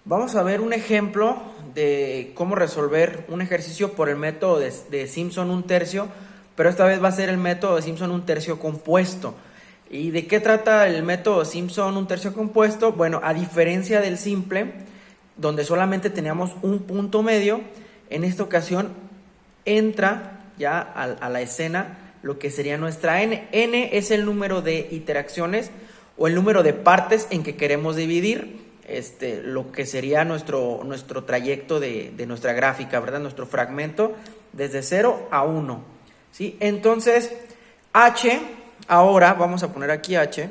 Vamos a ver un ejemplo de cómo resolver un ejercicio por el método de Simpson 1/3, pero esta vez va a ser el método de Simpson 1/3 compuesto. ¿Y de qué trata el método de Simpson 1/3 compuesto? Bueno, a diferencia del simple, donde solamente teníamos un punto medio, en esta ocasión entra ya a la escena lo que sería nuestra n. N es el número de interacciones o el número de partes en que queremos dividir lo que sería nuestro trayecto de nuestra gráfica, ¿verdad? Nuestro fragmento desde 0 a 1, ¿sí? Entonces, h, ahora vamos a poner aquí h,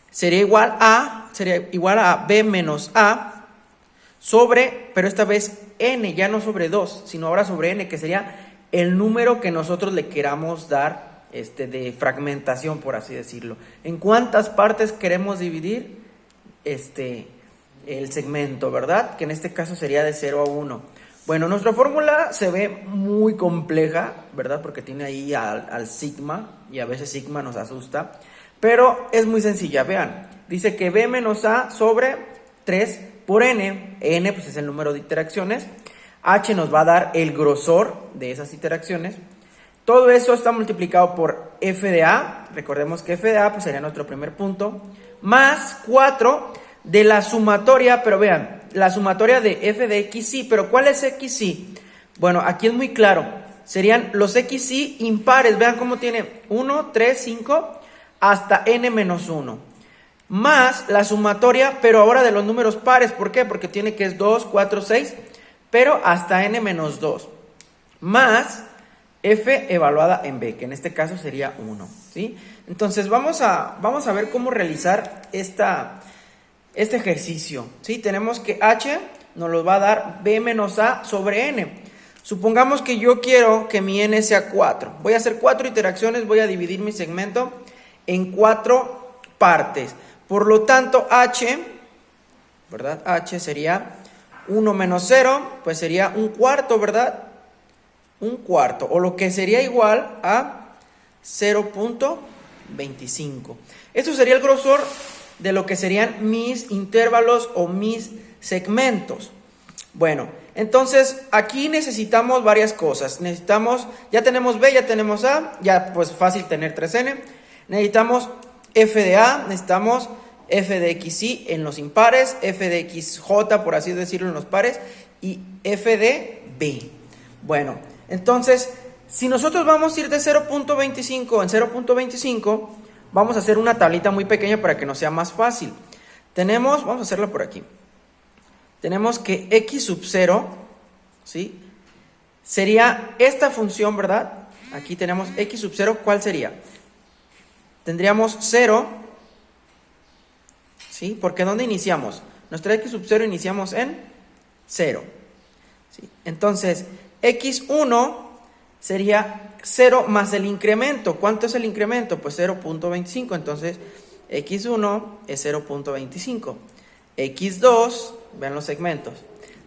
sería igual a b menos a sobre, pero esta vez n, ya no sobre 2, sino ahora sobre n, que sería el número que nosotros le queramos dar de fragmentación, por así decirlo. ¿En cuántas partes queremos dividir el segmento, verdad? Que en este caso sería de 0 a 1. Bueno, nuestra fórmula se ve muy compleja, ¿verdad? Porque tiene ahí al sigma, y a veces sigma nos asusta, pero es muy sencilla. Vean, dice que b menos a sobre 3 por n. N pues es el número de interacciones. H nos va a dar el grosor de esas interacciones. Todo eso está multiplicado por f de a. Recordemos que f de a pues sería nuestro primer punto. Más 4 de la sumatoria, pero vean, la sumatoria de f de xy, pero ¿cuál es xy? Bueno, aquí es muy claro, serían los xy impares, vean cómo tiene 1, 3, 5, hasta n menos 1, más la sumatoria, pero ahora de los números pares. ¿Por qué? Porque tiene que es 2, 4, 6, pero hasta n menos 2, más f evaluada en b, que en este caso sería 1, ¿sí? Entonces vamos a ver cómo realizar este ejercicio, ¿sí? Tenemos que h nos lo va a dar b menos a sobre n. Supongamos que yo quiero que mi n sea 4. Voy a hacer 4 interacciones, voy a dividir mi segmento en 4 partes. Por lo tanto, h, ¿verdad? H sería 1 menos 0, pues sería un cuarto, ¿verdad? Un cuarto, o lo que sería igual a 0.25. Esto sería el grosor de lo que serían mis intervalos o mis segmentos. Bueno, entonces aquí necesitamos varias cosas. Ya tenemos b, ya tenemos a, ya pues fácil tener 3n. Necesitamos f de a, necesitamos f de xy en los impares, f de xj, por así decirlo, en los pares, y f de b. Bueno, entonces, si nosotros vamos a ir de 0.25 en 0.25, vamos a hacer una tablita muy pequeña para que nos sea más fácil. Vamos a hacerla por aquí. Tenemos que x sub 0, ¿sí? Sería esta función, ¿verdad? Aquí tenemos x sub 0, ¿cuál sería? Tendríamos 0, ¿sí? Porque ¿dónde iniciamos? Nuestra x sub 0 iniciamos en 0, ¿sí? Entonces, x1 sería 0 más el incremento. ¿Cuánto es el incremento? Pues 0.25. Entonces, x1 es 0.25. x2, vean los segmentos,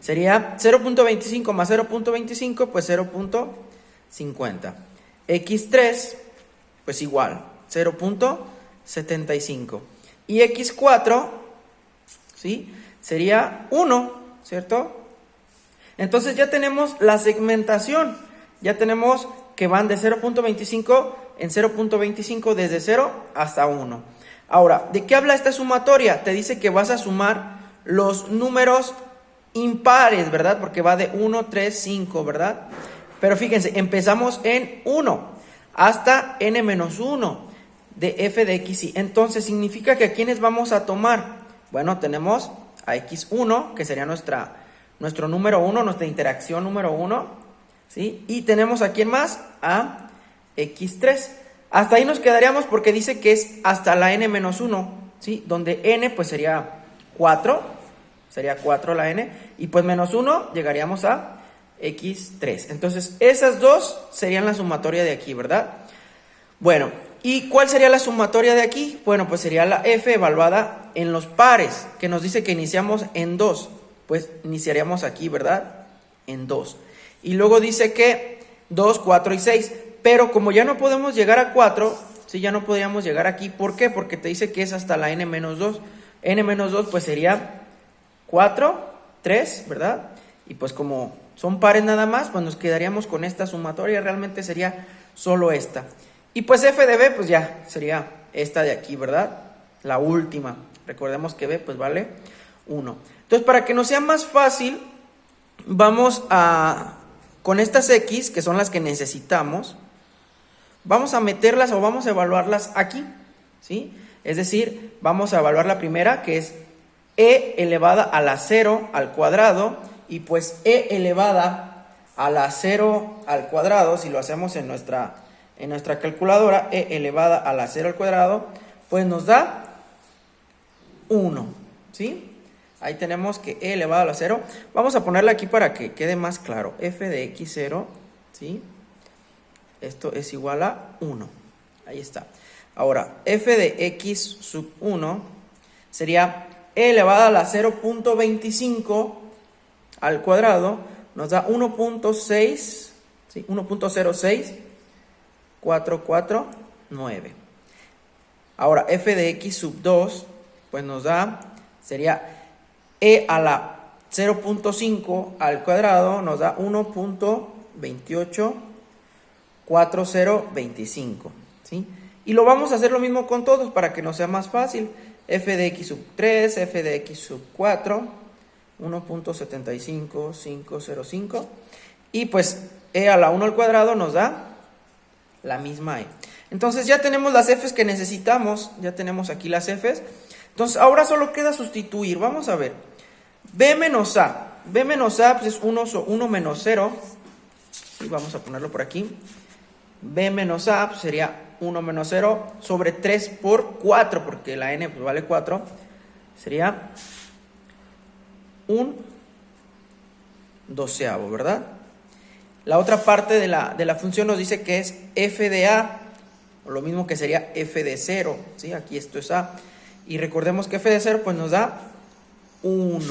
sería 0.25 más 0.25, pues 0.50. x3, pues igual, 0.75. Y x4, ¿sí? Sería 1, ¿cierto? Entonces ya tenemos la segmentación. Ya tenemos que van de 0.25 en 0.25 desde 0 hasta 1. Ahora, ¿de qué habla esta sumatoria? Te dice que vas a sumar los números impares, ¿verdad? Porque va de 1, 3, 5, ¿verdad? Pero fíjense, empezamos en 1 hasta n menos 1 de f de xy. Entonces, significa que ¿a quiénes vamos a tomar? Bueno, tenemos a x1, que sería nuestro número 1, nuestra interacción número 1, ¿sí? Y tenemos a quién más, a x3. Hasta ahí nos quedaríamos porque dice que es hasta la n menos 1, ¿sí? Donde n pues sería 4 la n, y pues menos 1 llegaríamos a x3. Entonces esas dos serían la sumatoria de aquí, ¿verdad? Bueno, ¿y cuál sería la sumatoria de aquí? Bueno, pues sería la f evaluada en los pares, que nos dice que iniciamos en 2. Pues iniciaríamos aquí, ¿verdad? En 2. Y luego dice que 2, 4 y 6. Pero como ya no podemos llegar a 4, ¿sí? Ya no podríamos llegar aquí. ¿Por qué? Porque te dice que es hasta la n menos 2. N menos 2 pues sería 4, 3, ¿verdad? Y pues como son pares nada más, pues nos quedaríamos con esta sumatoria, realmente sería solo esta. Y pues f de b, pues ya sería esta de aquí, ¿verdad? La última. Recordemos que b pues vale 1. Entonces, para que nos sea más fácil, vamos a, con estas x, que son las que necesitamos, vamos a meterlas o vamos a evaluarlas aquí, ¿sí? Es decir, vamos a evaluar la primera, que es e elevada a la 0 al cuadrado, y pues e elevada a la 0 al cuadrado, si lo hacemos en nuestra calculadora, e elevada a la 0 al cuadrado, pues nos da 1, ¿sí? Ahí tenemos que e elevado a la 0. Vamos a ponerla aquí para que quede más claro. F de x0, ¿sí? Esto es igual a 1. Ahí está. Ahora, f de x sub 1 sería e elevada a la 0.25 al cuadrado. Nos da 1.6, ¿sí? 1.06449. Ahora, f de x sub 2, pues nos da, sería e a la 0.5 al cuadrado, nos da 1.284025, ¿sí? Y lo vamos a hacer lo mismo con todos para que nos sea más fácil. F de x sub 3, f de x sub 4, 1.75505. Y pues e a la 1 al cuadrado nos da la misma e. Entonces ya tenemos las f's que necesitamos, ya tenemos aquí las f's. Entonces ahora solo queda sustituir. Vamos a ver. B menos A. B menos A pues es 1 menos 0. Y vamos a ponerlo por aquí. B menos A pues sería 1 menos 0 sobre 3 por 4, porque la n pues vale 4. Sería un doceavo, ¿verdad? La otra parte de la función nos dice que es f de A, o lo mismo que sería f de 0, ¿sí? Aquí esto es A. Y recordemos que f de 0 pues nos da 1.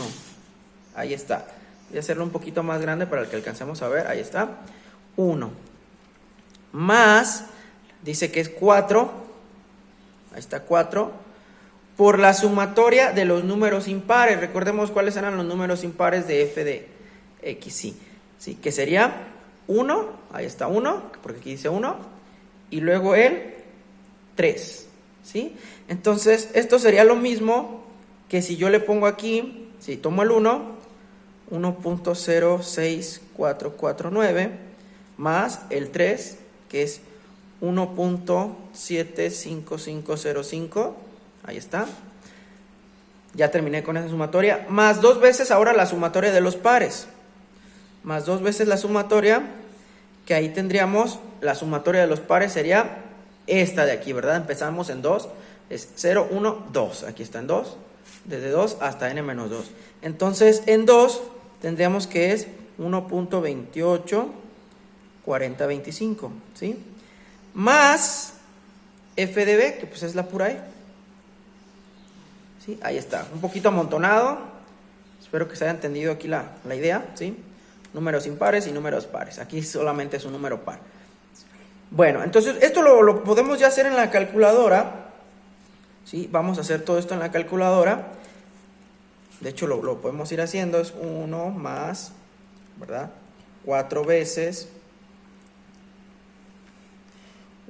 Ahí está. Voy a hacerlo un poquito más grande para que alcancemos a ver. Ahí está. 1. Más, dice que es 4. Ahí está 4. Por la sumatoria de los números impares. Recordemos cuáles eran los números impares de f de x, sí. Que sería 1. Ahí está 1, porque aquí dice 1. Y luego el 3. ¿Sí? Entonces, esto sería lo mismo que si yo le pongo aquí, si tomo el 1, 1.06449, más el 3, que es 1.75505, ahí está. Ya terminé con esa sumatoria, más 2 veces ahora la sumatoria de los pares, más 2 veces la sumatoria, que ahí tendríamos, la sumatoria de los pares sería esta de aquí, ¿verdad? Empezamos en 2, es 0, 1, 2. Aquí está en 2, desde 2 hasta n menos 2. Entonces, en 2 tendríamos que es 1.284025, ¿sí? Más f de b, que pues es la pura e. ¿Sí? Ahí está, un poquito amontonado. Espero que se haya entendido aquí la idea, ¿sí? Números impares y números pares. Aquí solamente es un número par. Bueno, entonces esto lo podemos ya hacer en la calculadora, ¿sí? Vamos a hacer todo esto en la calculadora. De hecho, lo podemos ir haciendo. Es 1 más, ¿verdad? 4 veces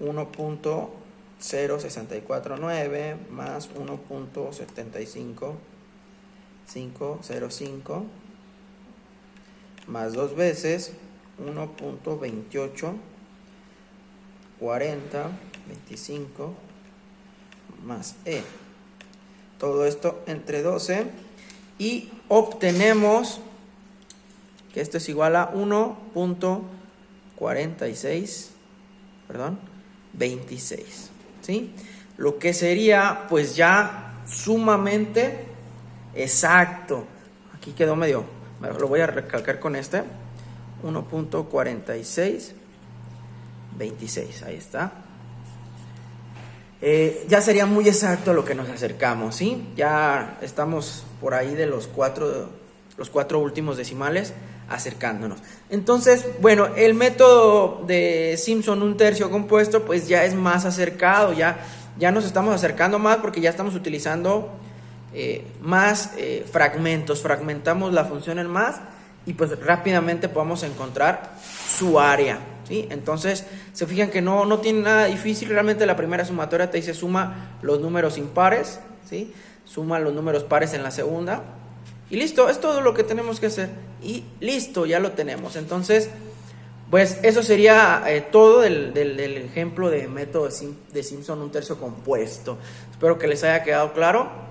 1.0649 más 1.75505 más 2 veces 1.284025 más e. Todo esto entre 12 y obtenemos que esto es igual a 1.26, ¿sí? Lo que sería pues ya sumamente exacto. Aquí quedó medio, lo voy a recalcar con este, 1.4626, ahí está. Ya sería muy exacto a lo que nos acercamos, ¿sí? Ya estamos por ahí de los cuatro últimos decimales acercándonos. Entonces, bueno, el método de Simpson un tercio compuesto pues ya es más acercado, ya nos estamos acercando más porque ya estamos utilizando más fragmentos, fragmentamos la función en más y pues rápidamente podemos encontrar su área, ¿sí? Entonces se fijan que no tiene nada difícil. Realmente la primera sumatoria te dice suma los números impares, ¿sí? Suma los números pares en la segunda y listo, es todo lo que tenemos que hacer y listo, ya lo tenemos. Entonces pues eso sería todo del ejemplo de método de Simpson un tercio compuesto. Espero que les haya quedado claro.